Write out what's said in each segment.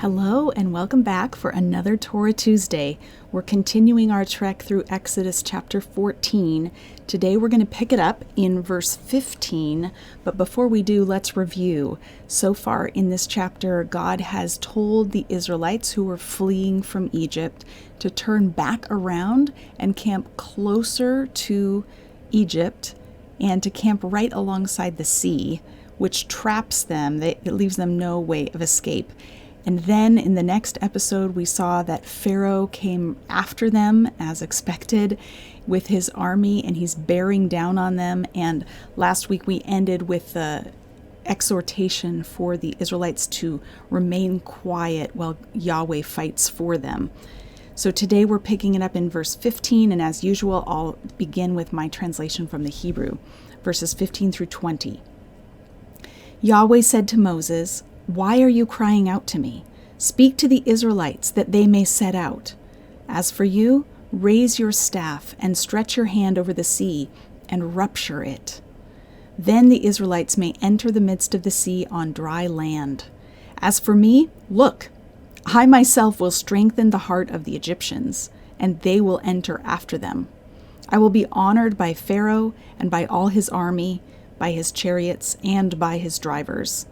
Hello and welcome back for another Torah Tuesday. We're continuing our trek through Exodus chapter 14. Today we're going to pick it up in verse 15, but before we do, let's review. So far in this chapter, God has told the Israelites who were fleeing from Egypt to turn back around and camp closer to Egypt and to camp right alongside the sea, which traps them. It leaves them no way of escape. And then in the next episode, we saw that Pharaoh came after them as expected with his army, and he's bearing down on them. And last week we ended with the exhortation for the Israelites to remain quiet while Yahweh fights for them. So today we're picking it up in verse 15, and as usual, I'll begin with my translation from the Hebrew, verses 15 through 20. Yahweh said to Moses, "Why are you crying out to me? Speak to the Israelites that they may set out. As for you, raise your staff and stretch your hand over the sea and rupture it. Then the Israelites may enter the midst of the sea on dry land. As for me, look, I myself will strengthen the heart of the Egyptians, and they will enter after them. I will be honored by Pharaoh and by all his army, by his chariots and by his drivers.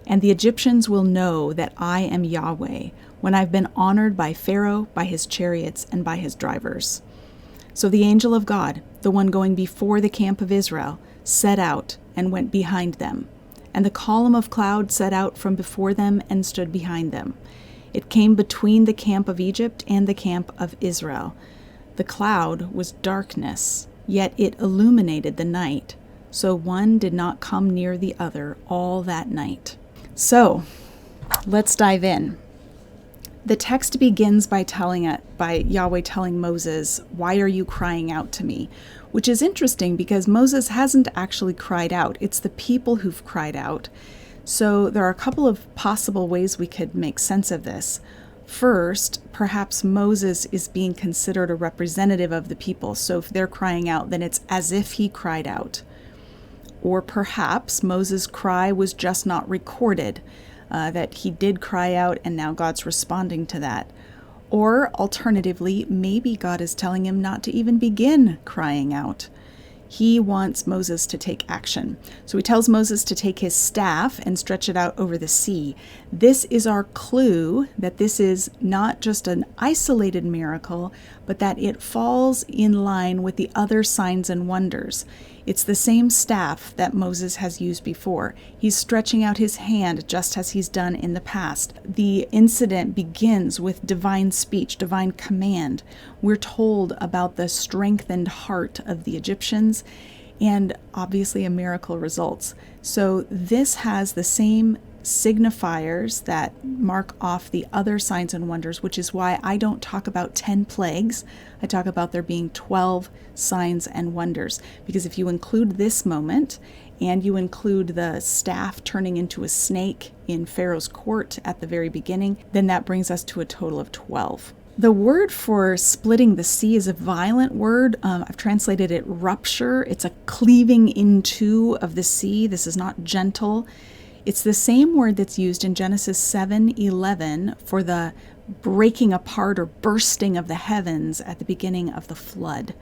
And the Egyptians will know that I am Yahweh, when I've been honored by Pharaoh, by his chariots, and by his drivers." So the angel of God, the one going before the camp of Israel, set out and went behind them. And the column of cloud set out from before them and stood behind them. It came between the camp of Egypt and the camp of Israel. The cloud was darkness, yet it illuminated the night, so one did not come near the other all that night. So, let's dive in. The text begins by Yahweh telling Moses, "Why are you crying out to me?" Which is interesting because Moses hasn't actually cried out. It's the people who've cried out. So there are a couple of possible ways we could make sense of this. First, perhaps Moses is being considered a representative of the people. So if they're crying out, then it's as if he cried out. Or perhaps Moses' cry was just not recorded, that he did cry out and now God's responding to that. Or alternatively, maybe God is telling him not to even begin crying out. He wants Moses to take action. So he tells Moses to take his staff and stretch it out over the sea. This is our clue that this is not just an isolated miracle, but that it falls in line with the other signs and wonders. It's the same staff that Moses has used before. He's stretching out his hand just as he's done in the past. The incident begins with divine speech, divine command. We're told about the strengthened heart of the Egyptians, and obviously a miracle results. So this has the same signifiers that mark off the other signs and wonders, which is why I don't talk about 10 plagues. I talk about there being 12 signs and wonders, because if you include this moment and you include the staff turning into a snake in Pharaoh's court at the very beginning, then that brings us to a total of 12. The word for splitting the sea is a violent word. I've translated it rupture. It's a cleaving into of the sea. This is not gentle. It's the same word that's used in Genesis 7:11 for the breaking apart or bursting of the heavens at the beginning of the flood.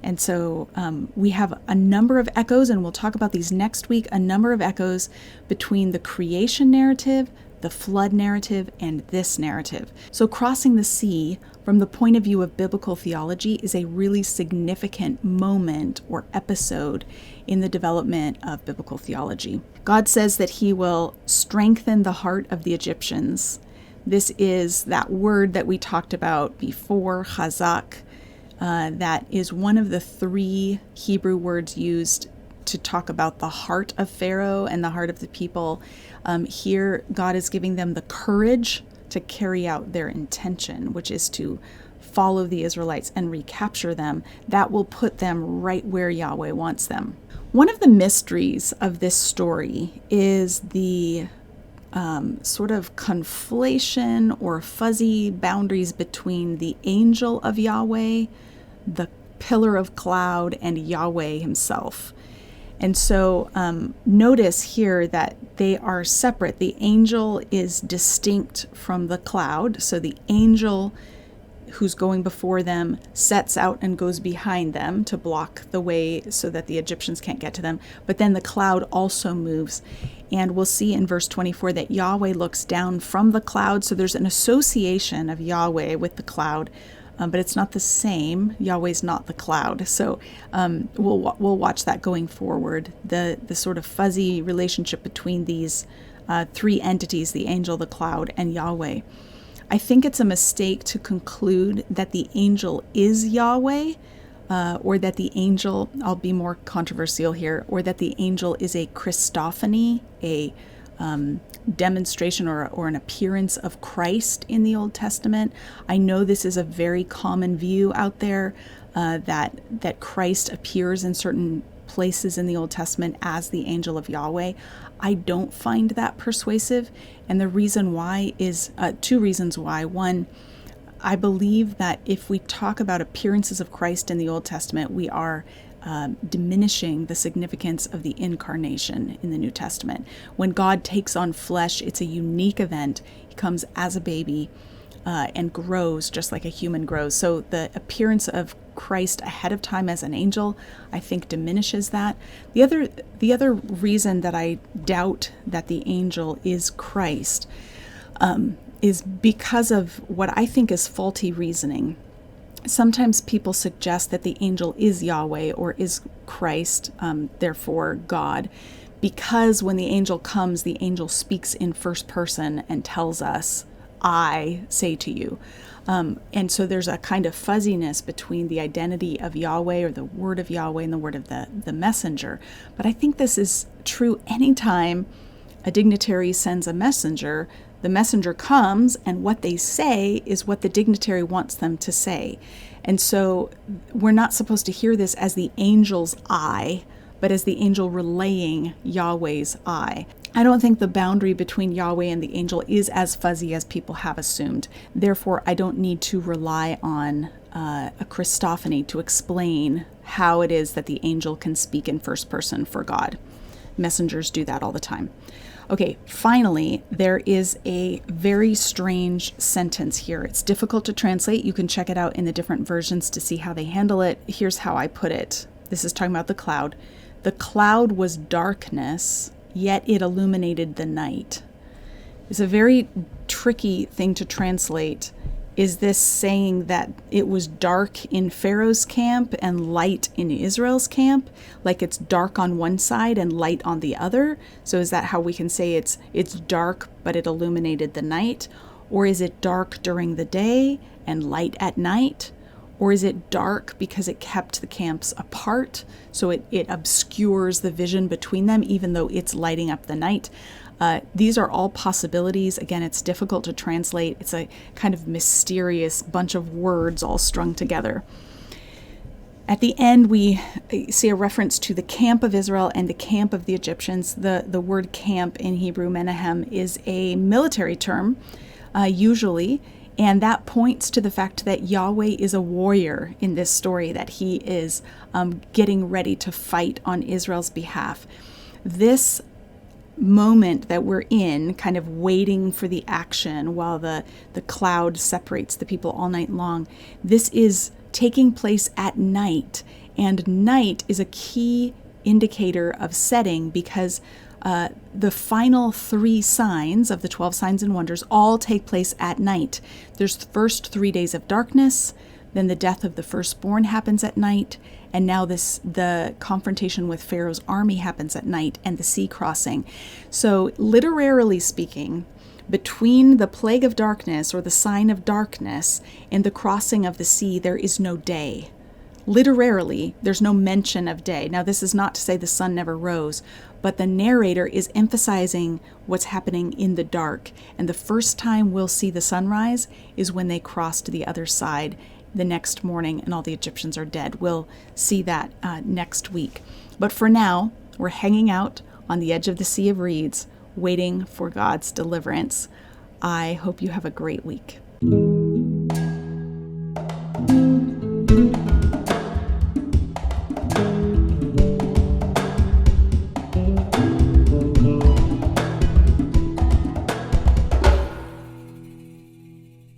And so we have a number of echoes, and we'll talk about these next week, a number of echoes between the creation narrative, the flood narrative, and this narrative. So crossing the sea from the point of view of biblical theology is a really significant moment or episode in the development of biblical theology. God says that he will strengthen the heart of the Egyptians. This is that word that we talked about before, chazak. That is one of the 3 Hebrew words used to talk about the heart of Pharaoh and the heart of the people. Here, God is giving them the courage to carry out their intention, which is to follow the Israelites and recapture them. That will put them right where Yahweh wants them. One of the mysteries of this story is the sort of conflation or fuzzy boundaries between the angel of Yahweh, the pillar of cloud, and Yahweh himself. And so notice here that they are separate. The angel is distinct from the cloud. So the angel who's going before them sets out and goes behind them to block the way so that the Egyptians can't get to them. But then the cloud also moves. And we'll see in verse 24 that Yahweh looks down from the cloud. So there's an association of Yahweh with the cloud, but it's not the same. Yahweh's not the cloud. So we'll watch that going forward, the sort of fuzzy relationship between these three entities, the angel, the cloud, and Yahweh. I think it's a mistake to conclude that the angel is Yahweh, or that the angel, I'll be more controversial here, or that the angel is a Christophany, a demonstration or an appearance of Christ in the Old Testament. I know this is a very common view out there, that Christ appears in certain places in the Old Testament as the angel of Yahweh. I don't find that persuasive, and the reason why is two reasons why. One, I believe that if we talk about appearances of Christ in the Old Testament, we are diminishing the significance of the incarnation in the New Testament. When God takes on flesh, it's a unique event. He comes as a baby and grows just like a human grows. So the appearance of Christ ahead of time as an angel, I think, diminishes that. The other reason that I doubt that the angel is Christ is because of what I think is faulty reasoning. Sometimes people suggest that the angel is Yahweh or is Christ, therefore God, because when the angel comes, the angel speaks in first person and tells us, I say to you. And so there's a kind of fuzziness between the identity of Yahweh or the word of Yahweh and the word of the messenger. But I think this is true anytime a dignitary sends a messenger. The messenger comes, and what they say is what the dignitary wants them to say. And so we're not supposed to hear this as the angel's I, but as the angel relaying Yahweh's I. I don't think the boundary between Yahweh and the angel is as fuzzy as people have assumed. Therefore, I don't need to rely on a Christophany to explain how it is that the angel can speak in first person for God. Messengers do that all the time. Okay, finally, there is a very strange sentence here. It's difficult to translate. You can check it out in the different versions to see how they handle it. Here's how I put it. This is talking about the cloud. The cloud was darkness, yet it illuminated the night. It's a very tricky thing to translate. Is this saying that it was dark in Pharaoh's camp and light in Israel's camp? Like it's dark on one side and light on the other? So is that how we can say it's dark, but it illuminated the night? Or is it dark during the day and light at night? Or is it dark because it kept the camps apart, so it obscures the vision between them, even though it's lighting up the night? These are all possibilities. Again, it's difficult to translate. It's a kind of mysterious bunch of words all strung together. At the end, we see a reference to the camp of Israel and the camp of the Egyptians. The word camp in Hebrew, Menahem, is a military term, usually. And that points to the fact that Yahweh is a warrior in this story, that he is getting ready to fight on Israel's behalf. This moment that we're in, kind of waiting for the action while the cloud separates the people all night long, this is taking place at night. And night is a key indicator of setting because the final 3 signs of the 12 signs and wonders all take place at night. There's the first 3 days of darkness, then the death of the firstborn happens at night, and now the confrontation with Pharaoh's army happens at night, and the sea crossing. So literarily speaking, between the plague of darkness or the sign of darkness and the crossing of the sea, there is no day. Literarily, there's no mention of day. Now, this is not to say the sun never rose, but the narrator is emphasizing what's happening in the dark. And the first time we'll see the sunrise is when they cross to the other side the next morning and all the Egyptians are dead. We'll see that next week. But for now, we're hanging out on the edge of the Sea of Reeds, waiting for God's deliverance. I hope you have a great week.